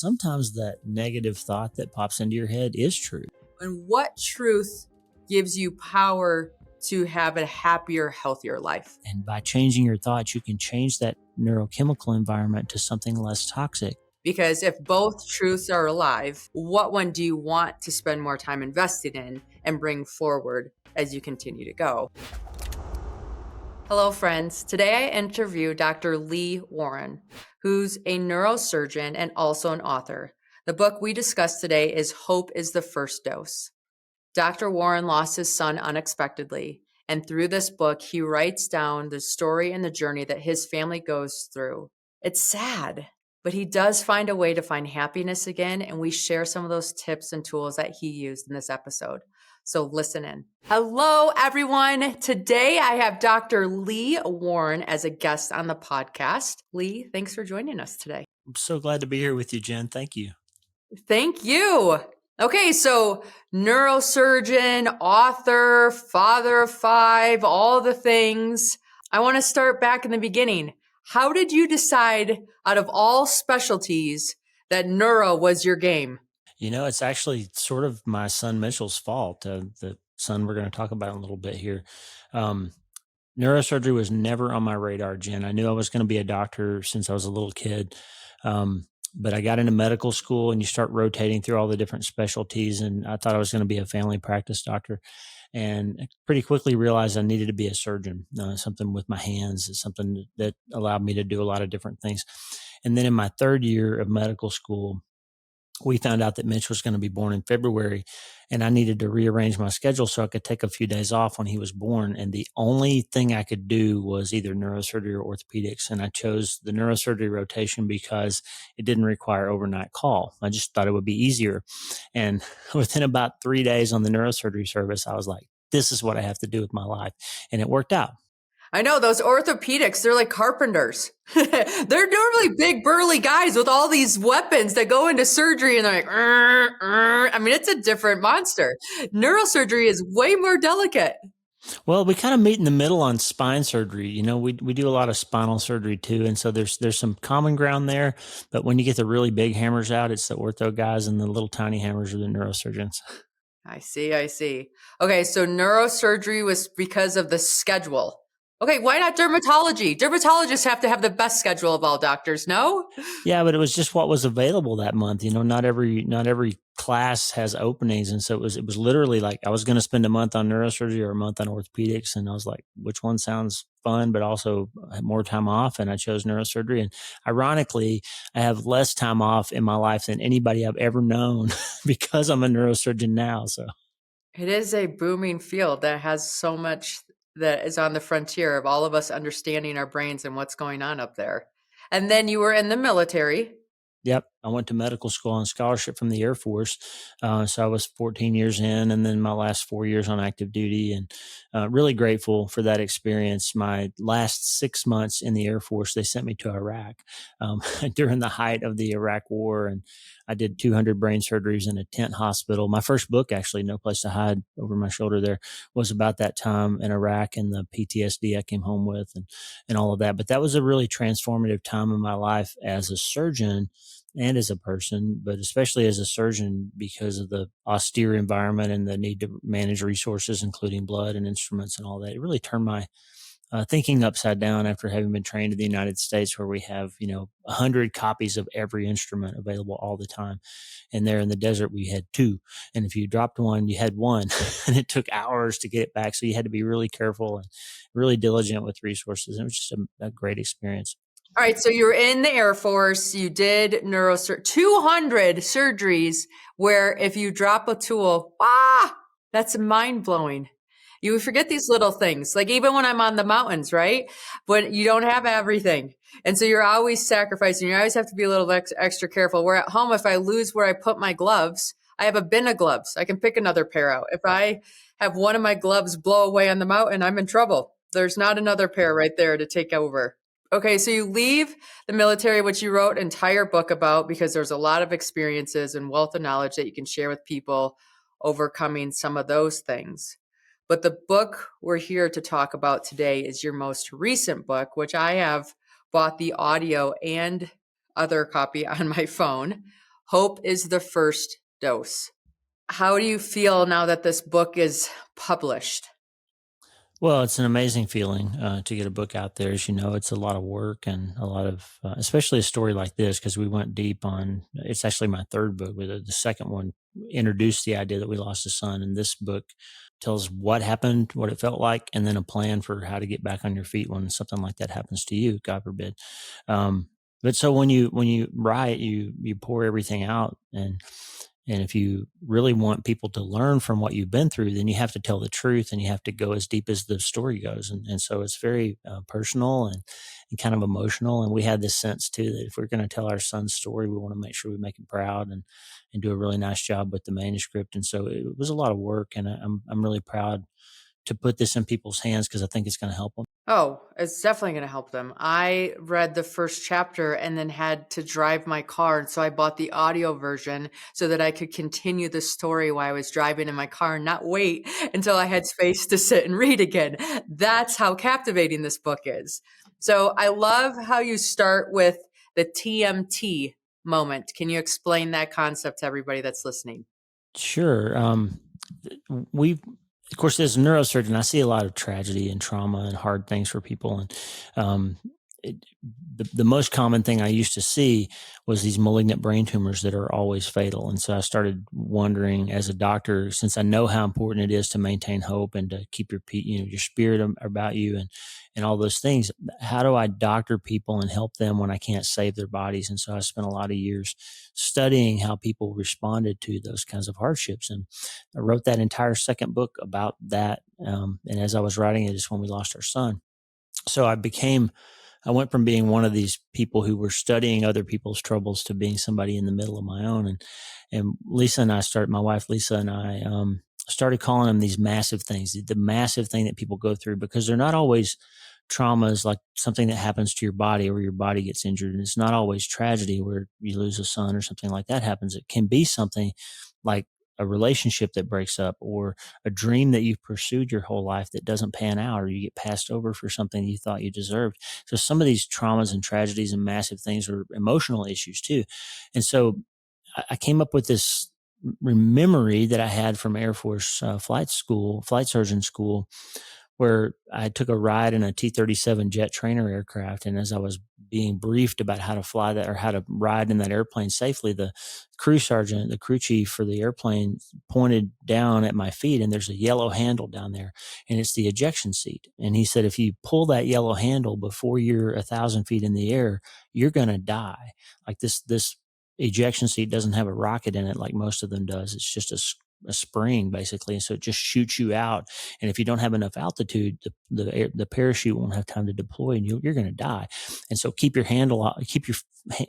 sometimes that negative thought that pops into your head is true. And what truth gives you power to have a happier, healthier life? And by changing your thoughts, you can change that neurochemical environment to something less toxic. Because if both truths are alive, what one do you want to spend more time investing in and bring forward as you continue to go? Hello, friends. Today I interview Dr. Lee Warren, who's a neurosurgeon and also an author. The book we discussed today is Hope is the First Dose. Dr. Warren lost his son unexpectedly, and through this book, he writes down the story and the journey that his family goes through. It's sad, but he does find a way to find happiness again, and we share some of those tips and tools that he used in this episode. So listen in. Hello, everyone. Today I have Dr. Lee Warren as a guest on the podcast. Lee, thanks for joining us today. I'm so glad to be here with you, Jen. Thank you. Thank you. Okay, so neurosurgeon, author, father of five, all the things. I want to start back in the beginning. How did you decide out of all specialties that neuro was your game? You know, it's actually sort of my son Mitchell's fault, the son we're going to talk about in a little bit here. Neurosurgery was never on my radar, Jen. I knew I was going to be a doctor since I was a little kid. But I got into medical school and you start rotating through all the different specialties. And I thought I was going to be a family practice doctor, and I pretty quickly realized I needed to be a surgeon, something with my hands, something that allowed me to do a lot of different things. And then in my third year of medical school, we found out that Mitch was going to be born in February, and I needed to rearrange my schedule so I could take a few days off when he was born. And the only thing I could do was either neurosurgery or orthopedics. And I chose the neurosurgery rotation because it didn't require overnight call. I just thought it would be easier. And within about 3 days on the neurosurgery service, I was like, this is what I have to do with my life. And it worked out. I know those orthopedics, they're like carpenters. They're normally big, burly guys with all these weapons that go into surgery and they're like, I mean, it's a different monster. Neurosurgery is way more delicate. Well, we kind of meet in the middle on spine surgery. You know, we do a lot of spinal surgery too. And so there's some common ground there. But when you get the really big hammers out, it's the ortho guys, and the little tiny hammers are the neurosurgeons. I see. Okay, so neurosurgery was because of the schedule. Okay, why not dermatology? Dermatologists have to have the best schedule of all doctors, no? Yeah, but it was just what was available that month. You know, not every class has openings. And so it was literally like I was going to spend a month on neurosurgery or a month on orthopedics. And I was like, which one sounds fun, but also have more time off? And I chose neurosurgery. And ironically, I have less time off in my life than anybody I've ever known because I'm a neurosurgeon now. So it is a booming field that has so much that is on the frontier of all of us understanding our brains and what's going on up there. And then you were in the military. Yep. I went to medical school on scholarship from the Air Force. So I was 14 years in, and then my last 4 years on active duty, and really grateful for that experience. My last 6 months in the Air Force, they sent me to Iraq during the height of the Iraq War. And I did 200 brain surgeries in a tent hospital. My first book, actually, No Place to Hide, over my shoulder there, was about that time in Iraq and the PTSD I came home with and all of that. But that was a really transformative time in my life as a surgeon and as a person, but especially as a surgeon because of the austere environment and the need to manage resources, including blood and instruments and all that. It really turned my thinking upside down after having been trained in the United States, where we have, 100 copies of every instrument available all the time. And there in the desert, we had 2. And if you dropped one, you had 1 and it took hours to get it back. So you had to be really careful and really diligent with resources. It was just a great experience. All right, so you were in the Air Force, you did 200 surgeries where if you drop a tool, that's mind-blowing. You forget these little things, like even when I'm on the mountains, right? But you don't have everything. And so you're always sacrificing. You always have to be a little extra careful. Where at home, if I lose where I put my gloves, I have a bin of gloves. I can pick another pair out. If I have one of my gloves blow away on the mountain, I'm in trouble. There's not another pair right there to take over. Okay, so you leave the military, which you wrote an entire book about because there's a lot of experiences and wealth of knowledge that you can share with people overcoming some of those things. But the book we're here to talk about today is your most recent book, which I have bought the audio and other copy on my phone, Hope is the first dose. How do you feel now that this book is published? Well, it's an amazing feeling to get a book out there. As you know, it's a lot of work and a lot of, especially a story like this, because we went deep on. It's actually my third book. With the second one introduced the idea that we lost a son, and this book tells what happened, what it felt like, and then a plan for how to get back on your feet when something like that happens to you, God forbid. Um, but so when you write, you pour everything out, and if you really want people to learn from what you've been through, then you have to tell the truth and you have to go as deep as the story goes. And so it's very personal and kind of emotional. And we had this sense too that if we're going to tell our son's story, we want to make sure we make him proud and do a really nice job with the manuscript. And so it was a lot of work. And I'm really proud to put this in people's hands because I think it's going to help them. Oh, it's definitely going to help them. I read the first chapter and then had to drive my car. And so I bought the audio version so that I could continue the story while I was driving in my car and not wait until I had space to sit and read again. That's how captivating this book is. So I love how you start with the TMT moment. Can you explain that concept to everybody that's listening? Sure. We, of course, as a neurosurgeon, I see a lot of tragedy and trauma and hard things for people. And um, the most common thing I used to see was these malignant brain tumors that are always fatal. And so I started wondering, as a doctor, since I know how important it is to maintain hope and to keep your spirit about you and all those things, how do I doctor people and help them when I can't save their bodies? And so I spent a lot of years studying how people responded to those kinds of hardships. And I wrote that entire second book about that. And as I was writing it is when we lost our son. So I went from being one of these people who were studying other people's troubles to being somebody in the middle of my own. And my wife Lisa and I started calling them these massive things, the massive thing that people go through, because they're not always traumas like something that happens to your body or your body gets injured. And it's not always tragedy where you lose a son or something like that happens. It can be something like a relationship that breaks up or a dream that you've pursued your whole life that doesn't pan out, or you get passed over for something you thought you deserved. So some of these traumas and tragedies and massive things are emotional issues too. And so I came up with this memory that I had from Air Force flight surgeon school, where I took a ride in a T-37 jet trainer aircraft. And as I was being briefed about how to fly that or how to ride in that airplane safely, the crew sergeant, the crew chief for the airplane, pointed down at my feet, and there's a yellow handle down there, and it's the ejection seat. And he said, if you pull that yellow handle before you're 1,000 feet in the air, you're going to die. Like this ejection seat doesn't have a rocket in it like most of them does. It's just a spring basically, and so it just shoots you out. And if you don't have enough altitude, the parachute won't have time to deploy, and you're going to die. And so keep your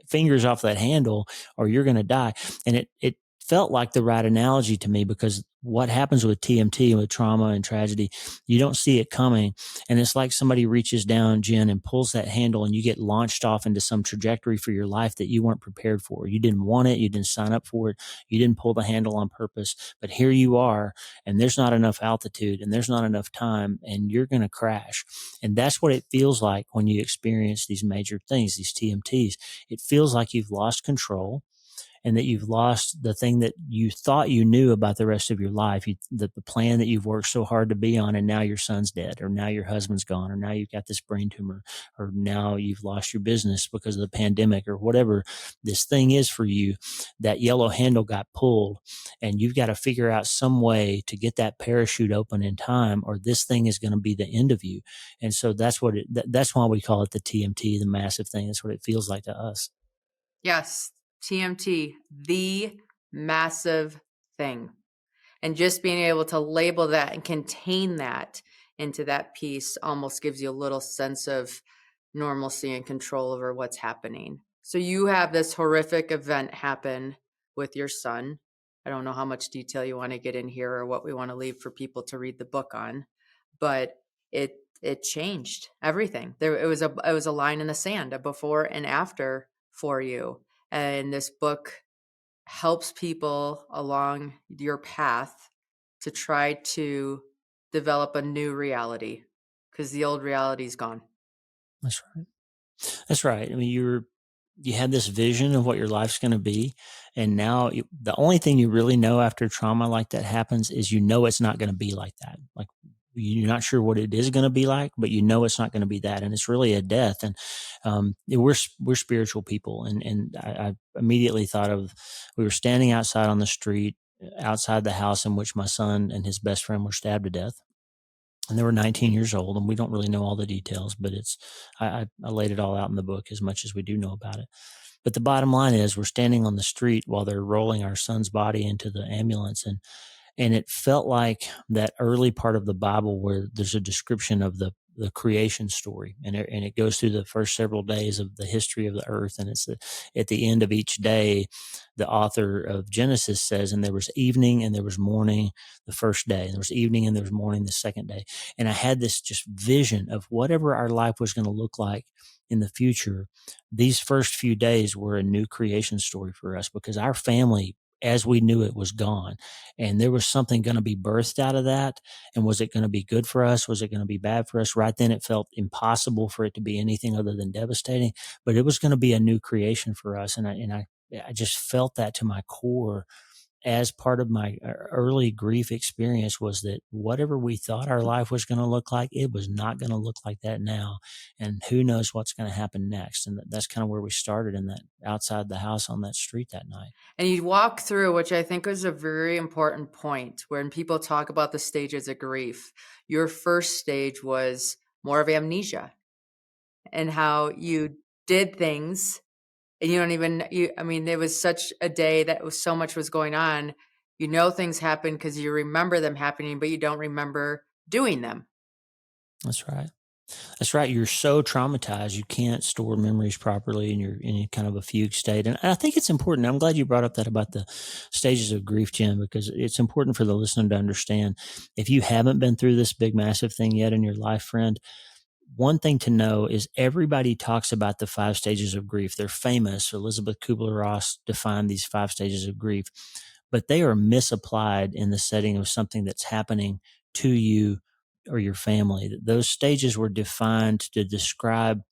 fingers off that handle, or you're going to die. And it felt like the right analogy to me, because what happens with TMT and with trauma and tragedy, you don't see it coming. And it's like somebody reaches down, Jen, and pulls that handle, and you get launched off into some trajectory for your life that you weren't prepared for. You didn't want it. You didn't sign up for it. You didn't pull the handle on purpose. But here you are, and there's not enough altitude and there's not enough time, and you're going to crash. And that's what it feels like when you experience these major things, these TMTs. It feels like you've lost control, and that you've lost the thing that you thought you knew about the rest of your life, the plan that you've worked so hard to be on, and now your son's dead, or now your husband's gone, or now you've got this brain tumor, or now you've lost your business because of the pandemic, or whatever this thing is for you. That yellow handle got pulled, and you've got to figure out some way to get that parachute open in time, or this thing is going to be the end of you. And so that's why we call it the TMT, the massive thing. That's what it feels like to us. Yes, TMT, the massive thing. And just being able to label that and contain that into that piece almost gives you a little sense of normalcy and control over what's happening. So you have this horrific event happen with your son. I don't know how much detail you want to get in here or what we want to leave for people to read the book on, but it changed everything. It was a line in the sand, a before and after for you. And this book helps people along your path to try to develop a new reality, because the old reality is gone. That's right. That's right. I mean, you had this vision of what your life's going to be. And now the only thing you really know after trauma like that happens is it's not going to be like that. Like you're not sure what it is going to be like, but it's not going to be that. And it's really a death. And we're spiritual people. And I immediately thought of, we were standing outside on the street, outside the house in which my son and his best friend were stabbed to death, and they were 19 years old, and we don't really know all the details, but I laid it all out in the book as much as we do know about it. But the bottom line is, we're standing on the street while they're rolling our son's body into the ambulance, and it felt like that early part of the Bible where there's a description of the creation story, and it goes through the first several days of the history of the earth, and at the end of each day, the author of Genesis says, and there was evening and there was morning the first day, and there was evening and there was morning the second day. And I had this just vision of whatever our life was going to look like in the future. These first few days were a new creation story for us, because our family, as we knew it, was gone, and there was something going to be birthed out of that. And was it going to be good for us? Was it going to be bad for us? Right then it felt impossible for it to be anything other than devastating, but it was going to be a new creation for us. And I just felt that to my core as part of my early grief experience, was that whatever we thought our life was going to look like, it was not going to look like that now. And who knows what's going to happen next. And that's kind of where we started, in that outside the house on that street that night. And you walk through, which I think is a very important point when people talk about the stages of grief. Your first stage was more of amnesia, and how you did things and you don't even, I mean, there was such a day that was so much was going on. Things happen because you remember them happening, but you don't remember doing them. That's right. That's right. You're so traumatized, you can't store memories properly, and you're in a kind of a fugue state. And I think it's important. I'm glad you brought up that about the stages of grief, Jim, because it's important for the listener to understand. If you haven't been through this big, massive thing yet in your life, friend, one thing to know is everybody talks about the 5 stages of grief. They're famous. Elizabeth Kubler-Ross defined these 5 stages of grief, but they are misapplied in the setting of something that's happening to you or your family. Those stages were defined to describe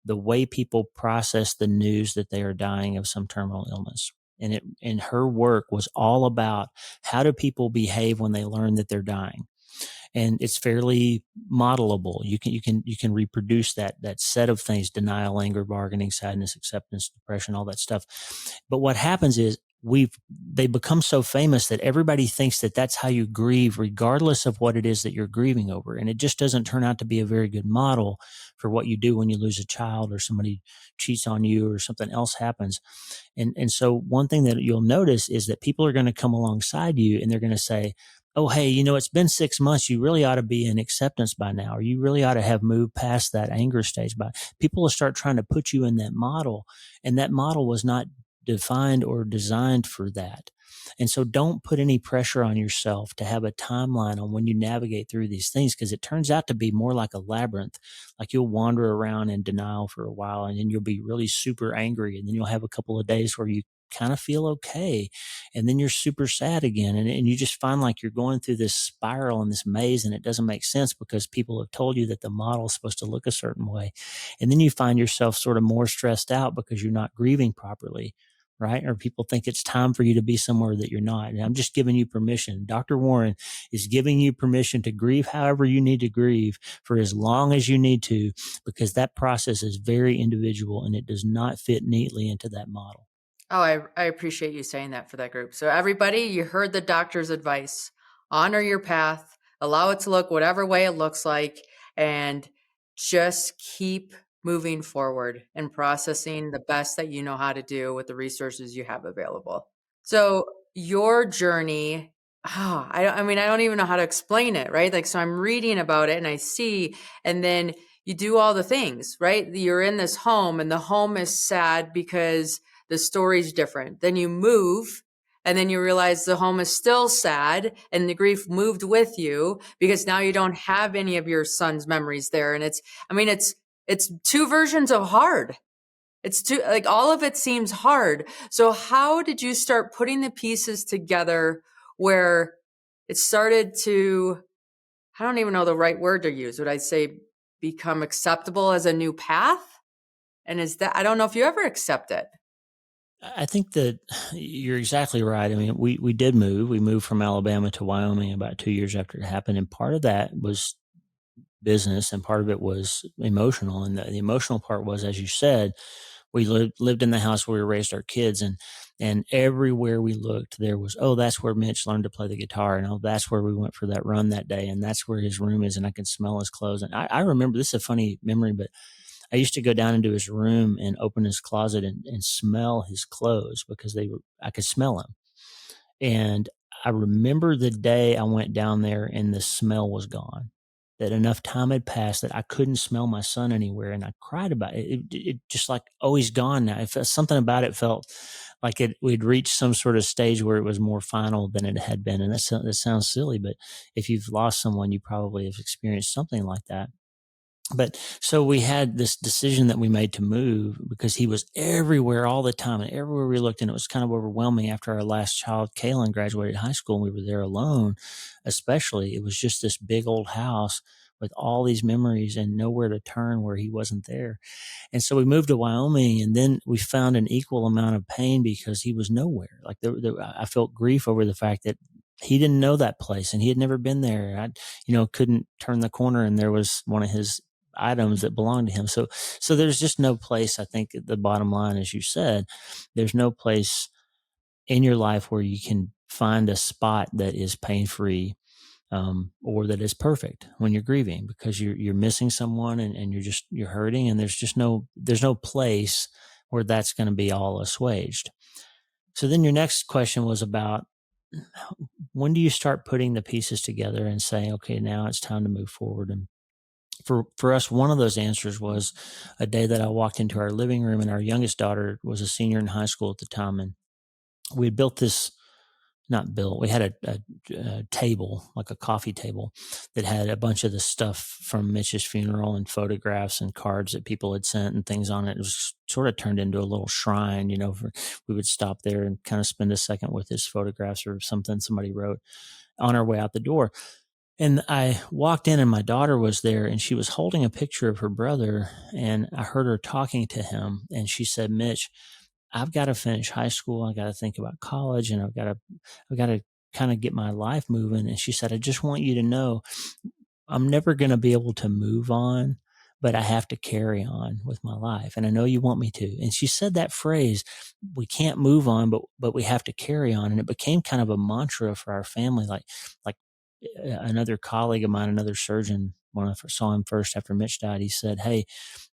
the way people process the news that they are dying of some terminal illness. And her work was all about, how do people behave when they learn that they're dying? And it's fairly modelable. You can reproduce that set of things: denial, anger, bargaining, sadness, acceptance, depression, all that stuff. But what happens is, they become so famous that everybody thinks that that's how you grieve, regardless of what it is that you're grieving over. And it just doesn't turn out to be a very good model for what you do when you lose a child, or somebody cheats on you, or something else happens. And so one thing that you'll notice is that people are going to come alongside you, and they're going to say, oh, hey, it's been 6 months. You really ought to be in acceptance by now, or you really ought to have moved past that anger stage by. People will start trying to put you in that model, and that model was not defined or designed for that. And so don't put any pressure on yourself to have a timeline on when you navigate through these things, because it turns out to be more like a labyrinth. Like, you'll wander around in denial for a while, and then you'll be really super angry, and then you'll have a couple of days where you kind of feel okay, and then you're super sad again, and you just find like you're going through this spiral and this maze, and it doesn't make sense because people have told you that the model is supposed to look a certain way. And then you find yourself sort of more stressed out because you're not grieving properly, right? Or people think it's time for you to be somewhere that you're not. And I'm just giving you permission. Dr. Warren is giving you permission to grieve however you need to grieve, for as long as you need to, because that process is very individual, and it does not fit neatly into that model. Oh, I appreciate you saying that for that group. So everybody, you heard the doctor's advice. Honor your path, allow it to look whatever way it looks like, and just keep moving forward and processing the best that you know how to do with the resources you have available. So your journey, I mean, I don't even know how to explain it, right? Like, so I'm reading about it and I see, and then you do all the things, right? You're in this home, and the home is sad because the story's different. Then you move, and then you realize the home is still sad, and the grief moved with you because now you don't have any of your son's memories there. And it's two versions of hard. It's too, like, all of it seems hard. So how did you start putting the pieces together where it started to, I don't even know the right word to use. Would I say become acceptable as a new path? And I don't know if you ever accept it. I think that you're exactly right. I mean, we did move. We moved from Alabama to Wyoming about 2 years after it happened, and part of that was business, and part of it was emotional. And the emotional part was, as you said, we lived in the house where we raised our kids, and everywhere we looked, there was, oh, that's where Mitch learned to play the guitar, and oh, that's where we went for that run that day, and that's where his room is, and I can smell his clothes. And I remember, this is a funny memory, but I used to go down into his room and open his closet and smell his clothes because I could smell them. And I remember the day I went down there and the smell was gone, that enough time had passed that I couldn't smell my son anywhere. And I cried about it. It just like, oh, he's gone now. Something about it felt like we'd reached some sort of stage where it was more final than it had been. And that sounds silly, but if you've lost someone, you probably have experienced something like that. But so we had this decision that we made to move because he was everywhere all the time, and everywhere we looked, and it was kind of overwhelming after our last child, Kaylin, graduated high school and we were there alone. Especially, it was just this big old house with all these memories and nowhere to turn where he wasn't there. And so we moved to Wyoming, and then we found an equal amount of pain because he was nowhere. Like I felt grief over the fact that he didn't know that place and he had never been there. Couldn't turn the corner and there was one of his items that belonged to him. So there's just no place. I think the bottom line, as you said, there's no place in your life where you can find a spot that is pain free, or that is perfect when you're grieving, because you're missing someone, and you're hurting, and there's no place where that's going to be all assuaged. So then your next question was about, when do you start putting the pieces together and saying, okay, now it's time to move forward? And for us, one of those answers was a day that I walked into our living room, and our youngest daughter was a senior in high school at the time. And we had built this, not built, we had a table, like a coffee table, that had a bunch of the stuff from Mitch's funeral and photographs and cards that people had sent and things on it. It was sort of turned into a little shrine, we would stop there and kind of spend a second with his photographs or something somebody wrote on our way out the door. And I walked in and my daughter was there, and she was holding a picture of her brother, and I heard her talking to him, and she said, Mitch, I've got to finish high school. I got to think about college, and I've got to kind of get my life moving. And she said, I just want you to know I'm never going to be able to move on, but I have to carry on with my life. And I know you want me to. And she said that phrase, we can't move on, but we have to carry on. And it became kind of a mantra for our family. Like another colleague of mine, another surgeon, when I saw him first after Mitch died, he said, hey,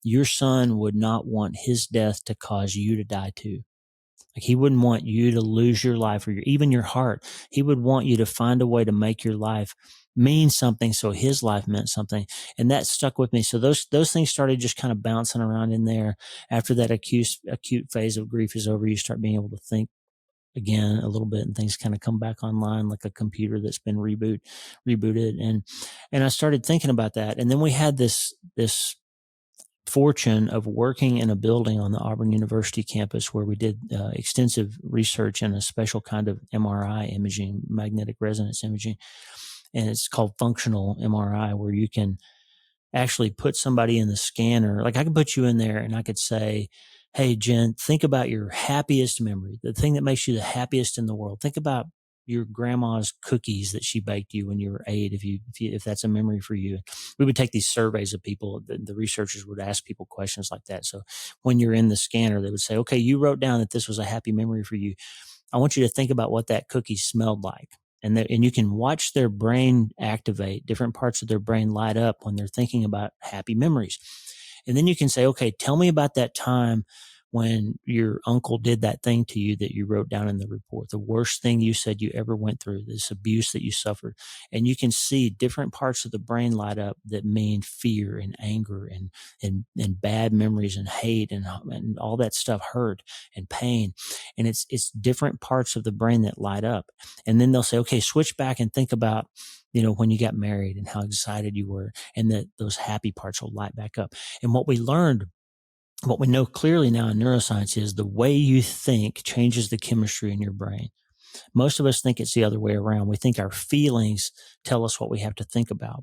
your son would not want his death to cause you to die too. Like, he wouldn't want you to lose your life or even your heart. He would want you to find a way to make your life mean something, so his life meant something. And that stuck with me. So those things started just kind of bouncing around in there. After that acute phase of grief is over, you start being able to think again a little bit, and things kind of come back online like a computer that's been rebooted. And I started thinking about that. And then we had this fortune of working in a building on the Auburn University campus where we did extensive research in a special kind of MRI imaging, magnetic resonance imaging. And it's called functional MRI, where you can actually put somebody in the scanner. Like, I could put you in there and I could say, hey, Jen, think about your happiest memory, the thing that makes you the happiest in the world. Think about your grandma's cookies that she baked you when you were 8, if that's a memory for you. We would take these surveys of people. The researchers would ask people questions like that. So when you're in the scanner, they would say, okay, you wrote down that this was a happy memory for you. I want you to think about what that cookie smelled like. And you can watch their brain activate, different parts of their brain light up when they're thinking about happy memories. And then you can say, okay, tell me about that time when your uncle did that thing to you that you wrote down in the report, the worst thing you said you ever went through, this abuse that you suffered. And you can see different parts of the brain light up that mean fear and anger and bad memories and hate and all that stuff, hurt and pain. And it's different parts of the brain that light up. And then they'll say, okay, switch back and think about, when you got married and how excited you were, and that those happy parts will light back up. And what we know clearly now in neuroscience is the way you think changes the chemistry in your brain. Most of us think it's the other way around. We think our feelings tell us what we have to think about.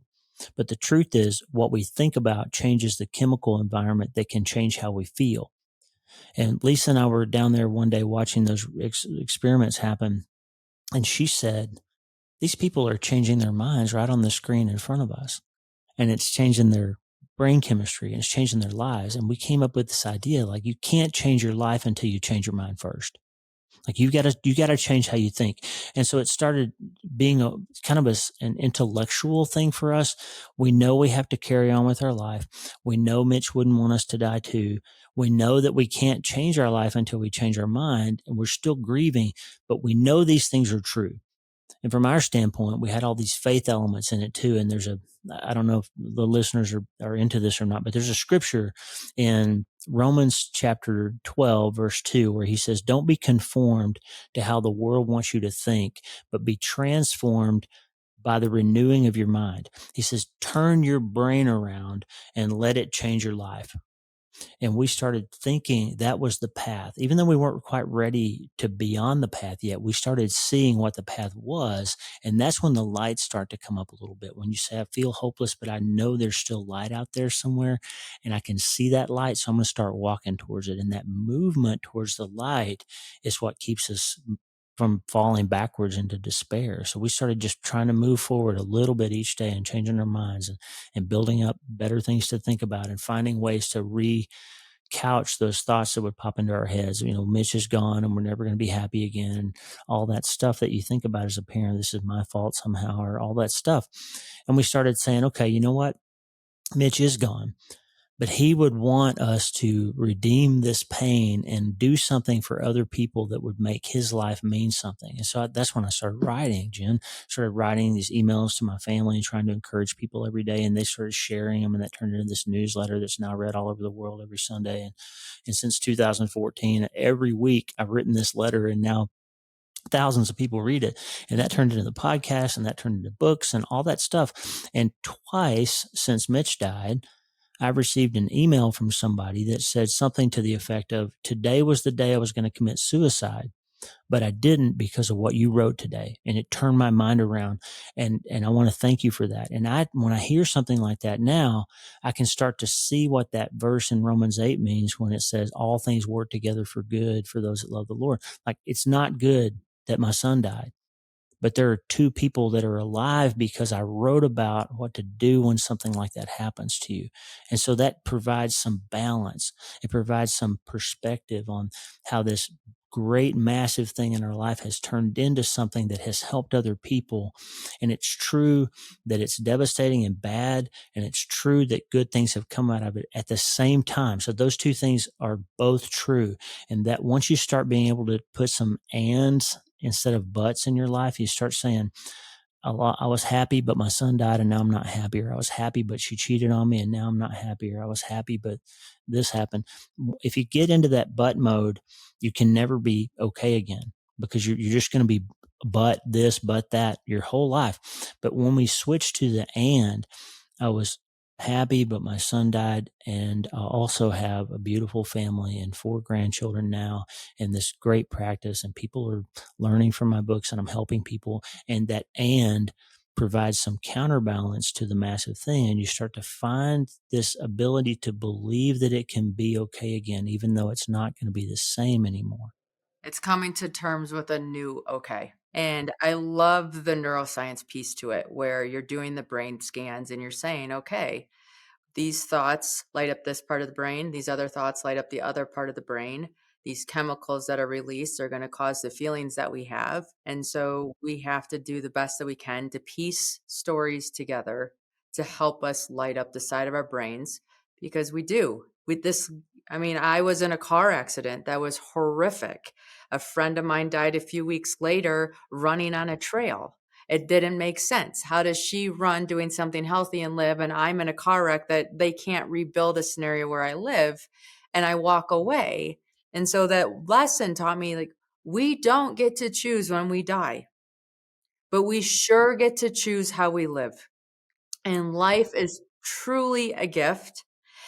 But the truth is, what we think about changes the chemical environment that can change how we feel. And Lisa and I were down there one day watching those experiments happen. And she said, these people are changing their minds right on the screen in front of us. And it's changing their brain chemistry and it's changing their lives. And we came up with this idea like, you can't change your life until you change your mind first. Like you gotta change how you think. And so it started being a kind of an intellectual thing for us. We know we have to carry on with our life. We know Mitch wouldn't want us to die too. We know that we can't change our life until we change our mind, and we're still grieving, but we know these things are true. And from our standpoint, we had all these faith elements in it too. And I don't know if the listeners are into this or not, but there's a scripture in Romans chapter 12, verse 2, where he says, don't be conformed to how the world wants you to think, but be transformed by the renewing of your mind. He says, turn your brain around and let it change your life. And we started thinking that was the path. Even though we weren't quite ready to be on the path yet, we started seeing what the path was. And that's when the lights start to come up a little bit. When you say, I feel hopeless, but I know there's still light out there somewhere and I can see that light. So I'm going to start walking towards it. And that movement towards the light is what keeps us from falling backwards into despair. So we started just trying to move forward a little bit each day and changing our minds and building up better things to think about and finding ways to couch those thoughts that would pop into our heads. Mitch is gone and we're never going to be happy again. And all that stuff that you think about as a parent, this is my fault somehow, or all that stuff. And we started saying, okay, you know what? Mitch is gone, but he would want us to redeem this pain and do something for other people that would make his life mean something. And so that's when I started writing, Jen. Started writing these emails to my family and trying to encourage people every day. And they started sharing them, and that turned into this newsletter that's now read all over the world every Sunday. And since 2014, every week I've written this letter, and now thousands of people read it. And that turned into the podcast, and that turned into books and all that stuff. And twice since Mitch died, I received an email from somebody that said something to the effect of, today was the day I was going to commit suicide, but I didn't because of what you wrote today. And it turned my mind around. And I want to thank you for that. And when I hear something like that now, I can start to see what that verse in Romans 8 means when it says all things work together for good for those that love the Lord. Like, it's not good that my son died, but there are two people that are alive because I wrote about what to do when something like that happens to you. And so that provides some balance. It provides some perspective on how this great, massive thing in our life has turned into something that has helped other people. And it's true that it's devastating and bad, and it's true that good things have come out of it at the same time. So those two things are both true. And that once you start being able to put some ands instead of buts in your life, you start saying, I was happy, but my son died and now I'm not happy. Or I was happy, but she cheated on me and now I'm not happy. Or I was happy, but this happened. If you get into that but mode, you can never be okay again, because you're just going to be but this, but that your whole life. But when we switch to the and, I was happy, but my son died, and I also have a beautiful family and 4 grandchildren now, and this great practice, and people are learning from my books, and I'm helping people. And that and provides some counterbalance to the massive thing. And you start to find this ability to believe that it can be okay again, even though it's not going to be the same anymore. It's coming to terms with a new okay. And I love the neuroscience piece to it, where you're doing the brain scans and you're saying, okay, these thoughts light up this part of the brain. These other thoughts light up the other part of the brain. These chemicals that are released are going to cause the feelings that we have. And so we have to do the best that we can to piece stories together to help us light up the side of our brains, because we do. With this, I mean, I was in a car accident that was horrific. A friend of mine died a few weeks later running on a trail. It didn't make sense. How does she run doing something healthy and live, and I'm in a car wreck that they can't rebuild a scenario where I live, and I walk away? And so that lesson taught me, like, we don't get to choose when we die, but we sure get to choose how we live. And life is truly a gift.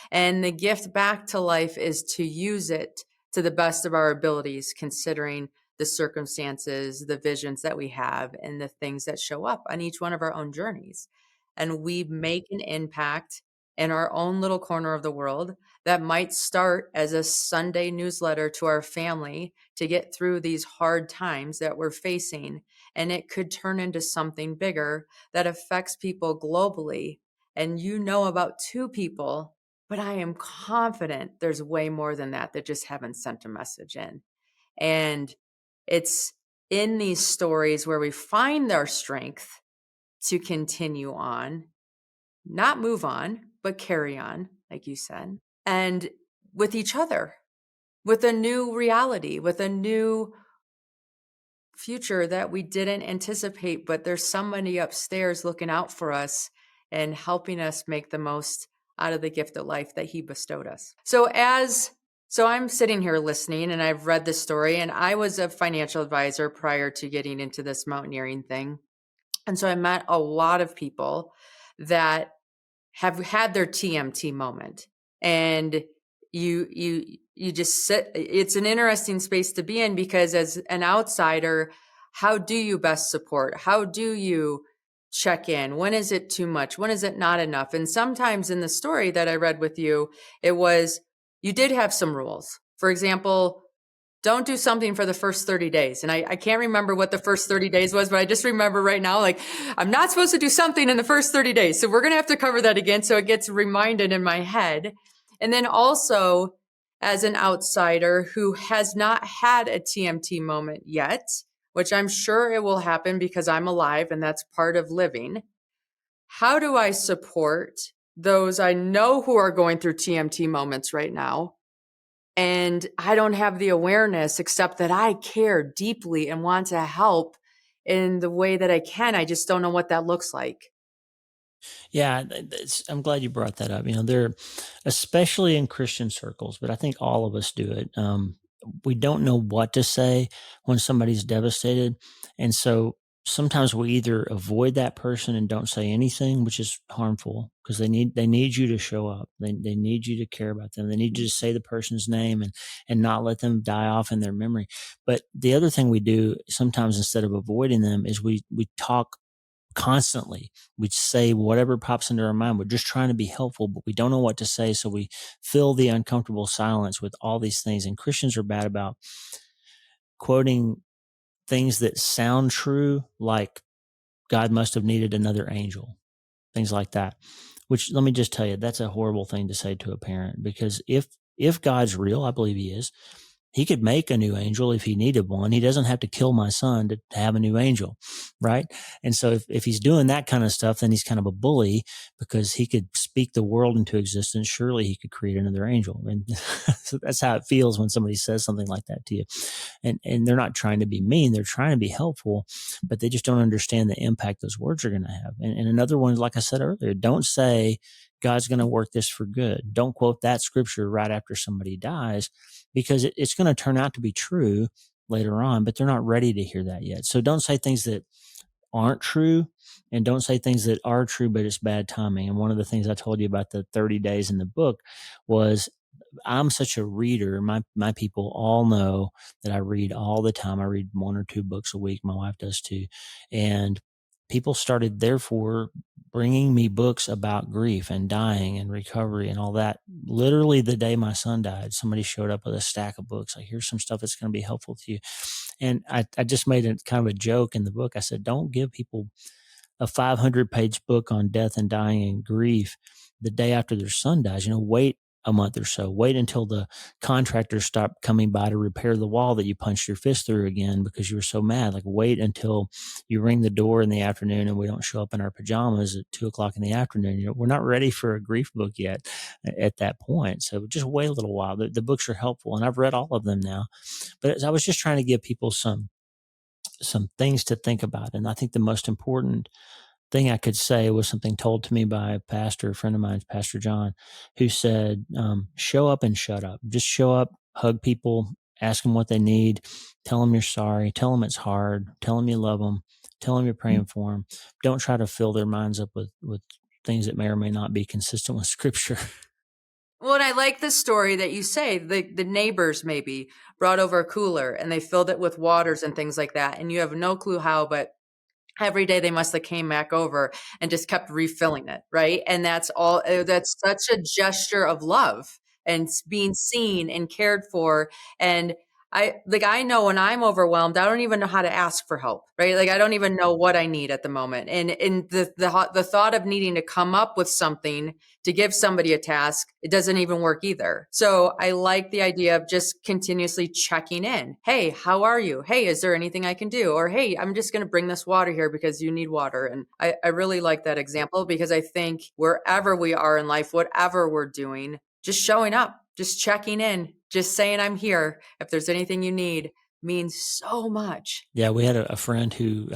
And the gift back to life is to use it to the best of our abilities, considering the circumstances, the visions that we have, and the things that show up on each one of our own journeys. and we make an impact in our own little corner of the world that might start as a Sunday newsletter to our family to get through these hard times that we're facing. And it could turn into something bigger that affects people globally. And you know about 2 people, but I am confident there's way more than that just haven't sent a message in. And it's in these stories where we find our strength to continue on, not move on, but carry on, like you said, and with each other, with a new reality, with a new future that we didn't anticipate, but there's somebody upstairs looking out for us and helping us make the most out of the gift of life that he bestowed us. So I'm sitting here listening, and I've read this story, and I was a financial advisor prior to getting into this mountaineering thing. And so I met a lot of people that have had their TMT moment. And you just sit. It's an interesting space to be in, because as an outsider, how do you best support? How do you check in? When is it too much? When is it not enough? And sometimes in the story that I read with you, it was, you did have some rules. For example, don't do something for the first 30 days. And I can't remember what the first 30 days was, but I just remember right now, like, I'm not supposed to do something in the first 30 days. So we're going to have to cover that again, so it gets reminded in my head. And then also, as an outsider who has not had a TMT moment yet, which I'm sure it will happen because I'm alive and that's part of living, how do I support those I know who are going through TMT moments right now? And I don't have the awareness, except that I care deeply and want to help in the way that I can. I just don't know what that looks like. Yeah, I'm glad you brought that up. They're especially in Christian circles, but I think all of us do it. We don't know what to say when somebody's devastated, and so sometimes we either avoid that person and don't say anything, which is harmful because they need you to show up. They need you to care about them. They need you to say the person's name and not let them die off in their memory. But the other thing we do sometimes, instead of avoiding them, is we talk constantly. We say whatever pops into our mind. We're just trying to be helpful, but we don't know what to say. So we fill the uncomfortable silence with all these things. And Christians are bad about quoting things that sound true, like God must have needed another angel, things like that. Which, let me just tell you, that's a horrible thing to say to a parent, because if God's real, I believe he is, he could make a new angel if he needed one. He doesn't have to kill my son to have a new angel, right? And so if he's doing that kind of stuff, then he's kind of a bully, because he could speak the world into existence. Surely he could create another angel. And so that's how it feels when somebody says something like that to you. And they're not trying to be mean. They're trying to be helpful, but they just don't understand the impact those words are going to have. And another one, like I said earlier, don't say God's going to work this for good. Don't quote that scripture right after somebody dies, because it's going to turn out to be true later on, but they're not ready to hear that yet. So don't say things that aren't true, and don't say things that are true, but it's bad timing. And one of the things I told you about the 30 days in the book was, I'm such a reader. My people all know that I read all the time. I read 1 or 2 books a week. My wife does too. And people started, therefore, bringing me books about grief and dying and recovery and all that. Literally the day my son died, somebody showed up with a stack of books. Like, here's some stuff that's going to be helpful to you. And I just made it kind of a joke in the book. I said, don't give people a 500-page book on death and dying and grief the day after their son dies. Wait a month or so. Wait until the contractors stop coming by to repair the wall that you punched your fist through again because you were so mad. Like, wait until you ring the door in the afternoon and we don't show up in our pajamas at 2 o'clock in the afternoon. We're not ready for a grief book yet at that point. So just wait a little while. The books are helpful, and I've read all of them now. But I was just trying to give people some things to think about. And I think the most important thing I could say was something told to me by a friend of mine, Pastor John, who said, show up and shut up. Just show up, hug people, ask them what they need, tell them you're sorry, tell them it's hard, tell them you love them, tell them you're praying for them. Don't try to fill their minds up with things that may or may not be consistent with scripture. Well, and I like the story that you say the neighbors maybe brought over a cooler and they filled it with waters and things like that. And you have no clue how, but every day they must have came back over and just kept refilling it, right? And that's all, that's such a gesture of love and being seen and cared for. And I know when I'm overwhelmed, I don't even know how to ask for help, right? Like I don't even know what I need at the moment. And the thought of needing to come up with something to give somebody a task, it doesn't even work either. So I like the idea of just continuously checking in. Hey, how are you? Hey, is there anything I can do? Or hey, I'm just going to bring this water here because you need water. And I really like that example, because I think wherever we are in life, whatever we're doing, just showing up, just checking in, just saying I'm here if there's anything you need means so much. Yeah, we had a friend who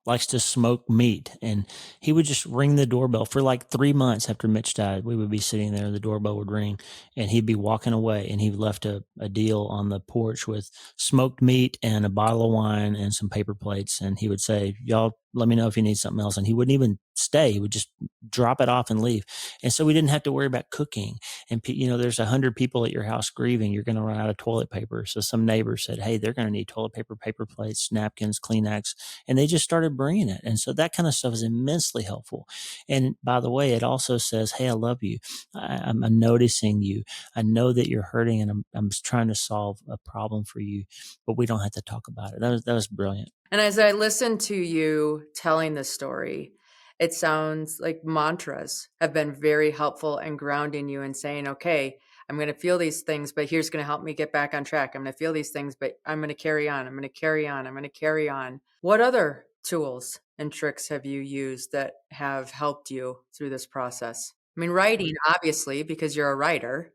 likes to smoke meat, and he would just ring the doorbell for like 3 months after Mitch died. We would be sitting there, the doorbell would ring, and he'd be walking away, and he left a deal on the porch with smoked meat and a bottle of wine and some paper plates. And he would say, "Y'all, let me know if you need something else." And he wouldn't even stay; he would just drop it off and leave. And so we didn't have to worry about cooking. And there's 100 people at your house grieving. You're going to run out of toilet paper. So some neighbors said, "Hey, they're going to need toilet paper, paper plates, napkins, Kleenex," and they just started bringing it. And so that kind of stuff is immensely helpful. And by the way, it also says, "Hey, I love you. I'm noticing you. I know that you're hurting, and I'm trying to solve a problem for you, but we don't have to talk about it." That was brilliant. And as I listen to you telling this story, it sounds like mantras have been very helpful in grounding you and saying, okay, I'm going to feel these things, but here's going to help me get back on track. I'm going to feel these things, but I'm going to carry on. I'm going to carry on. I'm going to carry on. What other tools and tricks have you used that have helped you through this process? I mean, writing, obviously, because you're a writer,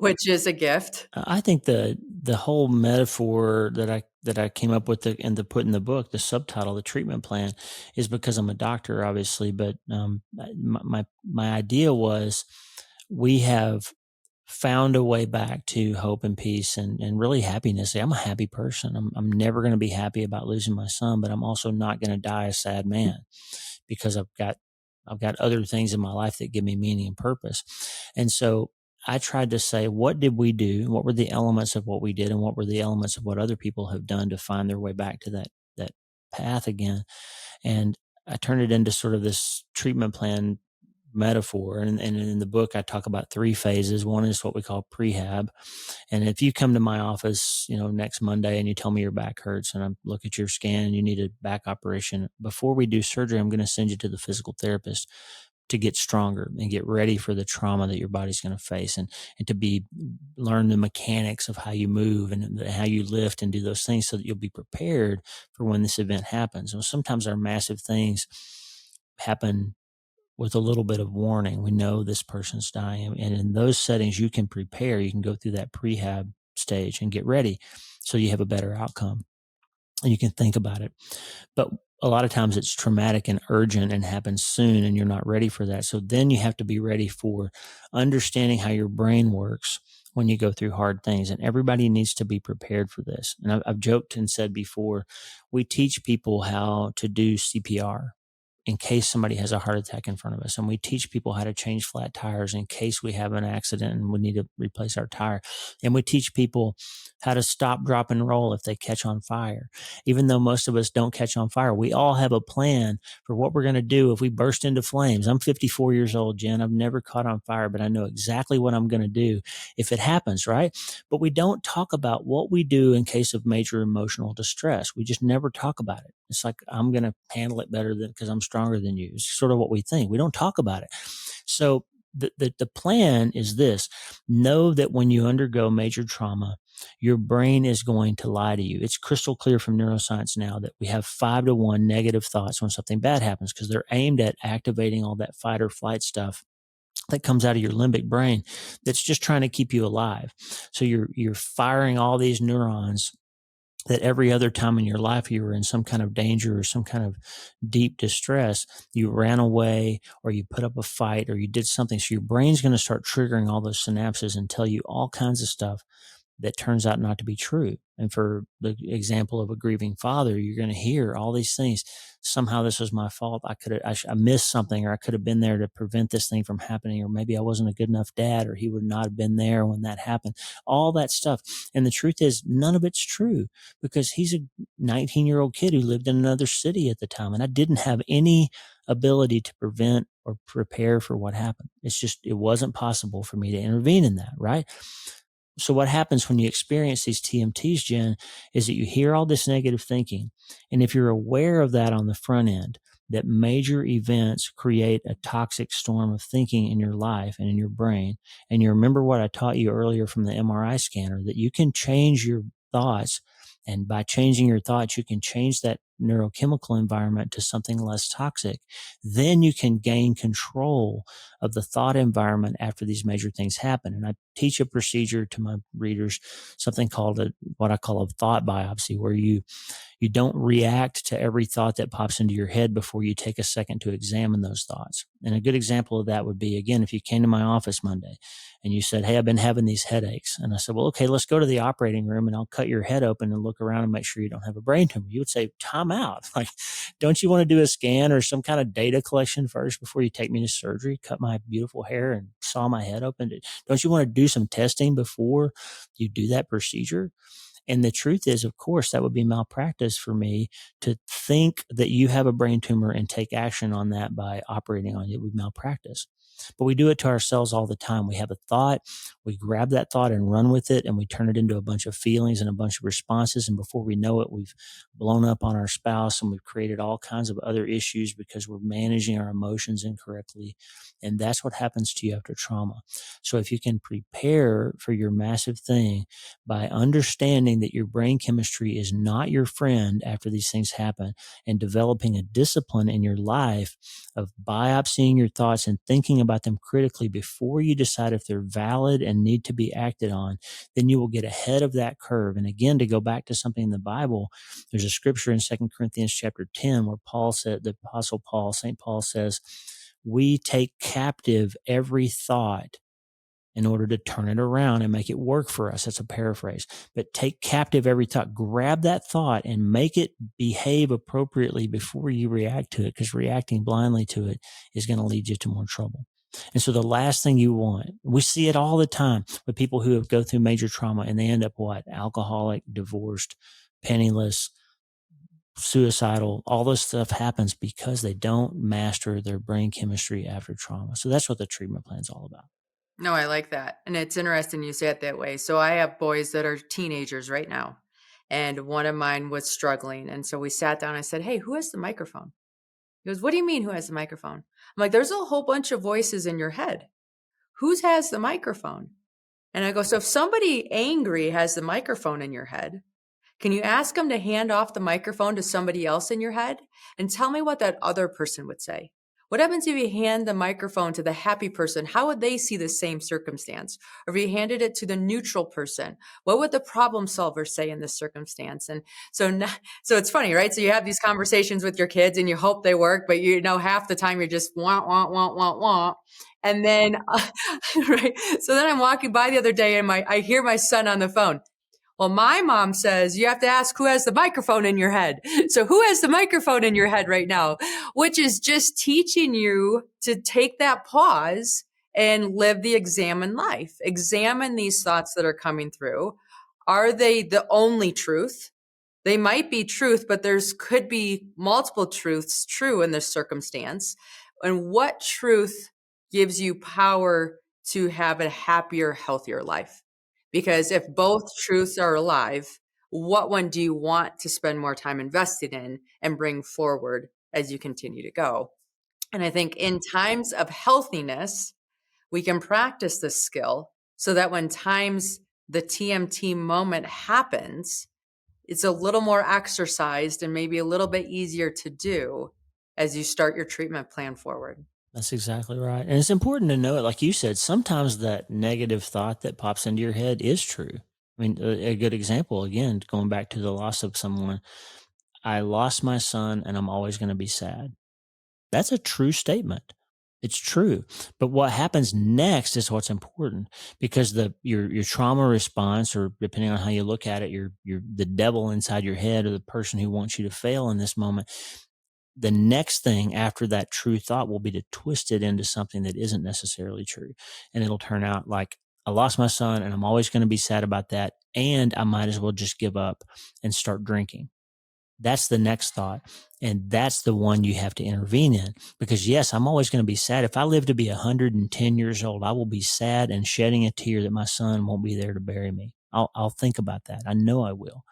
which is a gift. I think the whole metaphor that I came up with and to put in the book, the subtitle, the treatment plan, is because I'm a doctor, obviously. But my idea was we have found a way back to hope and peace and really happiness. I'm a happy person. I'm never going to be happy about losing my son, but I'm also not going to die a sad man, because I've got other things in my life that give me meaning and purpose. And so I tried to say, what did we do? What were the elements of what we did, and what were the elements of what other people have done to find their way back to that path again? And I turned it into sort of this treatment plan metaphor. And in the book, I talk about 3 phases. One is what we call prehab. And if you come to my office, next Monday, and you tell me your back hurts, and I look at your scan and you need a back operation, before we do surgery, I'm going to send you to the physical therapist to get stronger and get ready for the trauma that your body's going to face, and to learn the mechanics of how you move and how you lift and do those things, so that you'll be prepared for when this event happens. And sometimes our massive things happen with a little bit of warning. We know this person's dying. And in those settings, you can prepare. You can go through that prehab stage and get ready, so you have a better outcome, and you can think about it. But a lot of times it's traumatic and urgent and happens soon, and you're not ready for that. So then you have to be ready for understanding how your brain works when you go through hard things. And everybody needs to be prepared for this. And I've joked and said before, we teach people how to do CPR in case somebody has a heart attack in front of us. And we teach people how to change flat tires in case we have an accident and we need to replace our tire. And we teach people how to stop, drop, and roll if they catch on fire. Even though most of us don't catch on fire, we all have a plan for what we're going to do if we burst into flames. I'm 54 years old, Jen. I've never caught on fire, but I know exactly what I'm going to do if it happens, right? But we don't talk about what we do in case of major emotional distress. We just never talk about it. It's like, I'm going to handle it better because I'm stronger than you. It's sort of what we think. We don't talk about it. So the plan is this: know that when you undergo major trauma, your brain is going to lie to you. It's crystal clear from neuroscience now that we have 5-to-1 negative thoughts when something bad happens, because they're aimed at activating all that fight or flight stuff that comes out of your limbic brain that's just trying to keep you alive. So you're firing all these neurons that every other time in your life you were in some kind of danger or some kind of deep distress, you ran away or you put up a fight or you did something. So your brain's going to start triggering all those synapses and tell you all kinds of stuff that turns out not to be true. And for the example of a grieving father, you're going to hear all these things. Somehow this was my fault. I missed something, or I could have been there to prevent this thing from happening, or maybe I wasn't a good enough dad, or he would not have been there when that happened. All that stuff. And the truth is, none of it's true, because he's a 19-year-old kid who lived in another city at the time, and I didn't have any ability to prevent or prepare for what happened. It wasn't possible for me to intervene in that, right? So what happens when you experience these TMTs, Jen, is that you hear all this negative thinking. And if you're aware of that on the front end, that major events create a toxic storm of thinking in your life and in your brain. And you remember what I taught you earlier from the MRI scanner, that you can change your thoughts. And by changing your thoughts, you can change that neurochemical environment to something less toxic. Then you can gain control of the thought environment after these major things happen. And I teach a procedure to my readers, something called what I call a thought biopsy, where you don't react to every thought that pops into your head before you take a second to examine those thoughts. And a good example of that would be, again, if you came to my office Monday and you said, "Hey, I've been having these headaches." And I said, "Well, okay, let's go to the operating room and I'll cut your head open and look around and make sure you don't have a brain tumor." You would say, "Time out." Like, don't you want to do a scan or some kind of data collection first before you take me to surgery, cut my beautiful hair and saw my head open? Don't you want to do some testing before you do that procedure? And the truth is, of course, that would be malpractice for me to think that you have a brain tumor and take action on that by operating on you. It would be malpractice. But we do it to ourselves all the time. We have a thought, we grab that thought and run with it, and we turn it into a bunch of feelings and a bunch of responses. And before we know it, we've blown up on our spouse and we've created all kinds of other issues because we're managing our emotions incorrectly. And that's what happens to you after trauma. So if you can prepare for your massive thing by understanding that your brain chemistry is not your friend after these things happen, and developing a discipline in your life of biopsying your thoughts and thinking about them critically before you decide if they're valid and need to be acted on, then you will get ahead of that curve. And again, to go back to something in the Bible, there's a scripture in 2 Corinthians chapter 10 where Paul said, the Apostle Paul, St. Paul says, "We take captive every thought in order to turn it around and make it work for us." That's a paraphrase. But take captive every thought. Grab that thought and make it behave appropriately before you react to it, because reacting blindly to it is going to lead you to more trouble. And so the last thing you want, we see it all the time with people who have go through major trauma and they end up what? Alcoholic, divorced, penniless, suicidal. All this stuff happens because they don't master their brain chemistry after trauma. So that's what the treatment plan is all about. No, I like that. And it's interesting you say it that way. So I have boys that are teenagers right now. And one of mine was struggling. And so we sat down. I said, "Hey, who has the microphone?" He goes, "What do you mean, who has the microphone?" I'm like, "There's a whole bunch of voices in your head. Whose has the microphone?" And I go, "So if somebody angry has the microphone in your head, can you ask them to hand off the microphone to somebody else in your head and tell me what that other person would say? What happens if you hand the microphone to the happy person? How would they see the same circumstance? Or if you handed it to the neutral person, what would the problem solver say in this circumstance?" And so it's funny, right? So you have these conversations with your kids and you hope they work, but half the time you're just want, want, want, want, want. And then, right. So then I'm walking by the other day and I hear my son on the phone. "Well, my mom says you have to ask who has the microphone in your head." So who has the microphone in your head right now? Which is just teaching you to take that pause and live the examined life. Examine these thoughts that are coming through. Are they the only truth? They might be truth, but could be multiple truths true in this circumstance. And what truth gives you power to have a happier, healthier life? Because if both truths are alive, what one do you want to spend more time invested in and bring forward as you continue to go? And I think in times of healthiness, we can practice this skill so that when the TMT moment happens, it's a little more exercised and maybe a little bit easier to do as you start your treatment plan forward. That's exactly right. And it's important to know it. Like you said, sometimes that negative thought that pops into your head is true. I mean, a good example, again, going back to the loss of someone, "I lost my son and I'm always going to be sad." That's a true statement, It's true. But what happens next is what's important, because your trauma response, or depending on how you look at it, your the devil inside your head, or the person who wants you to fail in this moment, the next thing after that true thought will be to twist it into something that isn't necessarily true. And it'll turn out like, I lost my son and I'm always going to be sad about that. And I might as well just give up and start drinking. That's the next thought. And that's the one you have to intervene in, because yes, I'm always going to be sad. If I live to be 110 years old, I will be sad and shedding a tear that my son won't be there to bury me. I'll think about that. I know I will.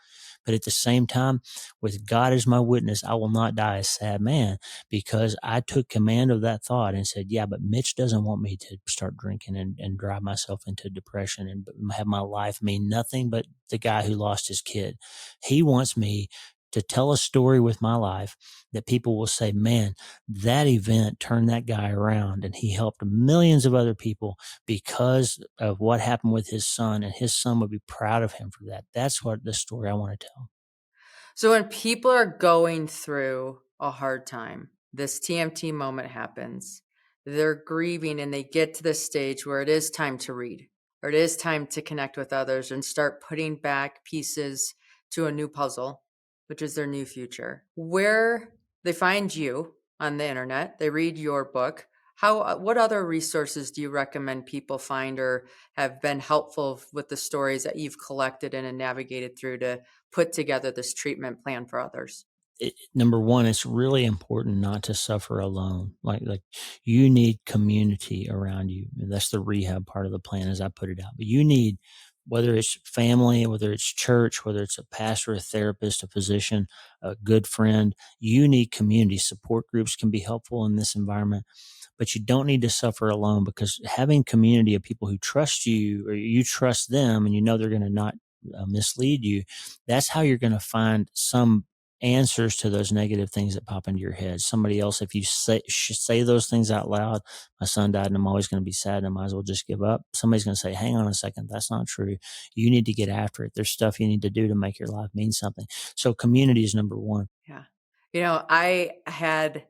But at the same time, with God as my witness, I will not die a sad man, because I took command of that thought and said, yeah, but Mitch doesn't want me to start drinking and drive myself into depression and have my life mean nothing but the guy who lost his kid. He wants me to tell a story with my life that people will say, man, that event turned that guy around and he helped millions of other people because of what happened with his son, and his son would be proud of him for that. That's what the story I want to tell. So when people are going through a hard time, this TMT moment happens, they're grieving and they get to the stage where it is time to read, or it is time to connect with others and start putting back pieces to a new puzzle, which is their new future. Where they find you on the internet, they read your book. What other resources do you recommend people find or have been helpful with the stories that you've collected and navigated through to put together this treatment plan for others? Number one, it's really important not to suffer alone. Like you need community around you. And that's the rehab part of the plan, as I put it out. But you need, whether it's family, whether it's church, whether it's a pastor, a therapist, a physician, a good friend, you need community. Support groups can be helpful in this environment, but you don't need to suffer alone, because having community of people who trust you, or you trust them, and you know they're going to not mislead you, that's how you're going to find some answers to those negative things that pop into your head. Somebody else, if you say those things out loud, my son died and I'm always going to be sad and I might as well just give up. Somebody's going to say, hang on a second, that's not true. You need to get after it. There's stuff you need to do to make your life mean something. So community is number one. Yeah. I had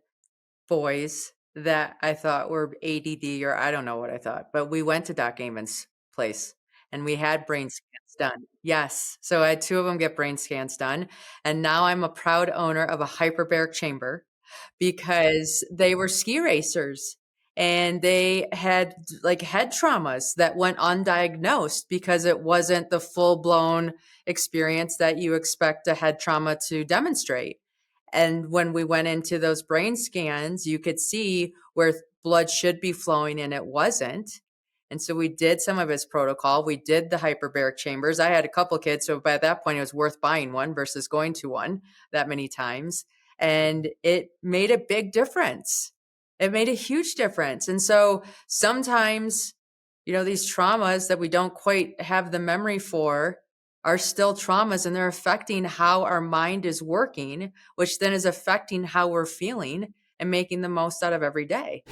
boys that I thought were ADD, or I don't know what I thought, but we went to Doc Amon's place and we had brain scans done. Yes. So I had two of them get brain scans done. And now I'm a proud owner of a hyperbaric chamber, because they were ski racers and they had like head traumas that went undiagnosed because it wasn't the full blown experience that you expect a head trauma to demonstrate. And when we went into those brain scans, you could see where blood should be flowing and it wasn't. And so we did some of his protocol. We did the hyperbaric chambers. I had a couple kids, so by that point, it was worth buying one versus going to one that many times. And it made a big difference. It made a huge difference. And so sometimes, these traumas that we don't quite have the memory for are still traumas, and they're affecting how our mind is working, which then is affecting how we're feeling and making the most out of every day.